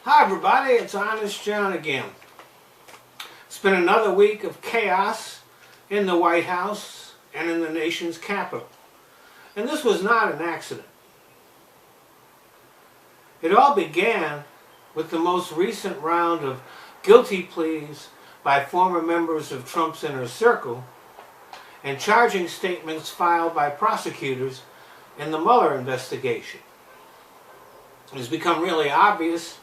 Hi everybody, it's Honest John again. It's been another week of chaos in the White House and in the nation's capital. And this was not an accident. It all began with the most recent round of guilty pleas by former members of Trump's inner circle and charging statements filed by prosecutors in the Mueller investigation. It has become really obvious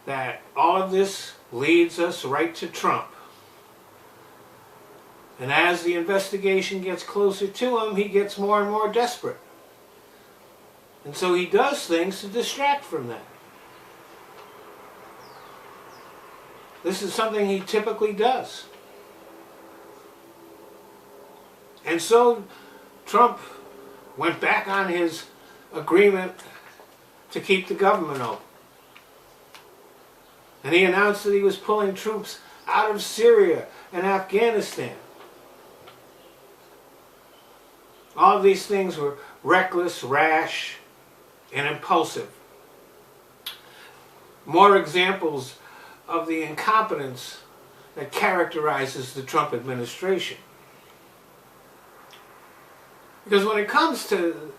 that all of this leads us right to Trump. And as the investigation gets closer to him, he gets more and more desperate. And so he does things to distract from that. This is something he typically does. And so Trump went back on his agreement to keep the government open. And he announced that he was pulling troops out of Syria and Afghanistan. All of these things were reckless, rash, and impulsive. More examples of the incompetence that characterizes the Trump administration. Because when it comes to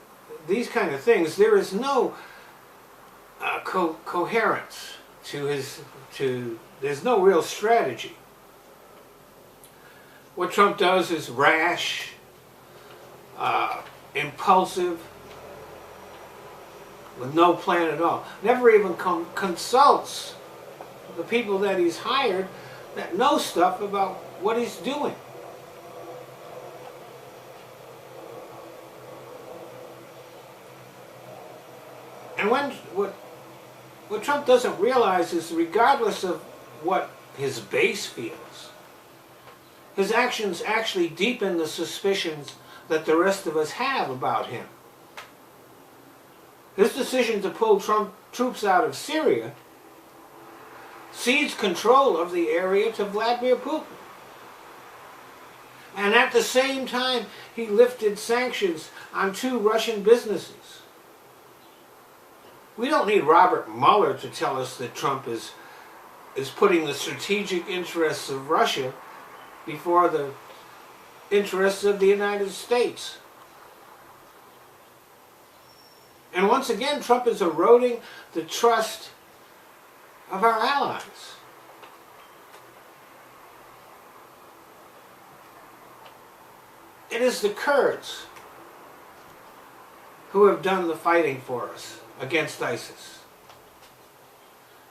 these kind of things, there is no coherence there's no real strategy. What Trump does is rash, impulsive, with no plan at all. Never even consults the people that he's hired that know stuff about what he's doing. And what Trump doesn't realize is, regardless of what his base feels, his actions actually deepen the suspicions that the rest of us have about him. His decision to pull troops out of Syria cedes control of the area to Vladimir Putin. And at the same time, he lifted sanctions on 2 Russian businesses. We don't need Robert Mueller to tell us that Trump is putting the strategic interests of Russia before the interests of the United States. And once again, Trump is eroding the trust of our allies. It is the Kurds who have done the fighting for us against ISIS.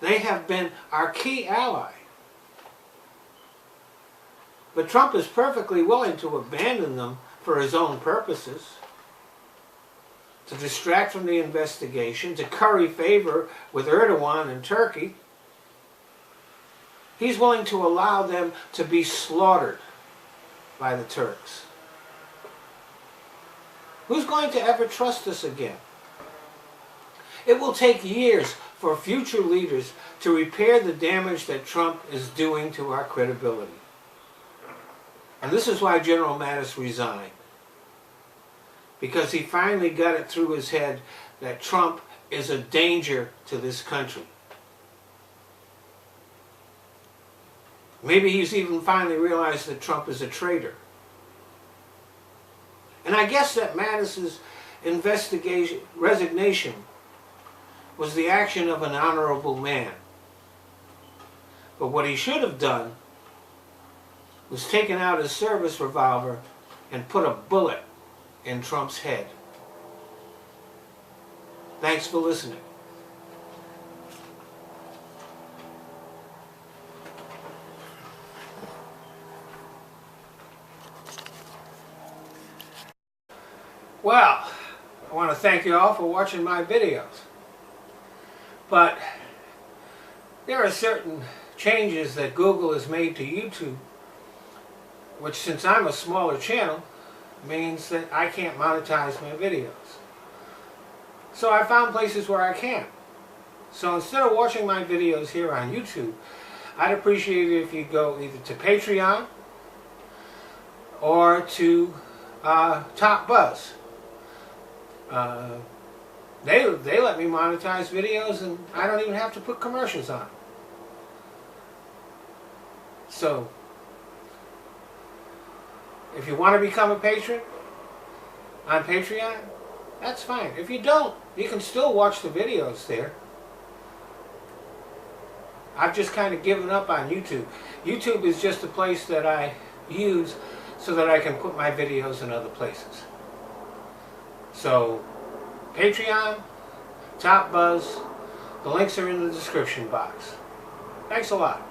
They have been our key ally. But Trump is perfectly willing to abandon them for his own purposes, to distract from the investigation, to curry favor with Erdogan and Turkey. He's willing to allow them to be slaughtered by the Turks. Who's going to ever trust us again? It will take years for future leaders to repair the damage that Trump is doing to our credibility. And this is why General Mattis resigned. Because he finally got it through his head that Trump is a danger to this country. Maybe he's even finally realized that Trump is a traitor. And I guess that Mattis's resignation was the action of an honorable man. But what he should have done was taken out his service revolver and put a bullet in Trump's head. Thanks for listening. Well, I want to thank you all for watching my videos. But there are certain changes that Google has made to YouTube, which, since I'm a smaller channel, means that I can't monetize my videos. So I found places where I can. So instead of watching my videos here on YouTube, I'd appreciate it if you go either to Patreon or to Top Buzz. They let me monetize videos, and I don't even have to put commercials on. So, if you want to become a patron on Patreon, that's fine. If you don't, you can still watch the videos there. I've just kind of given up on YouTube. YouTube is just a place that I use so that I can put my videos in other places. So, Patreon, Top Buzz, the links are in the description box. Thanks a lot.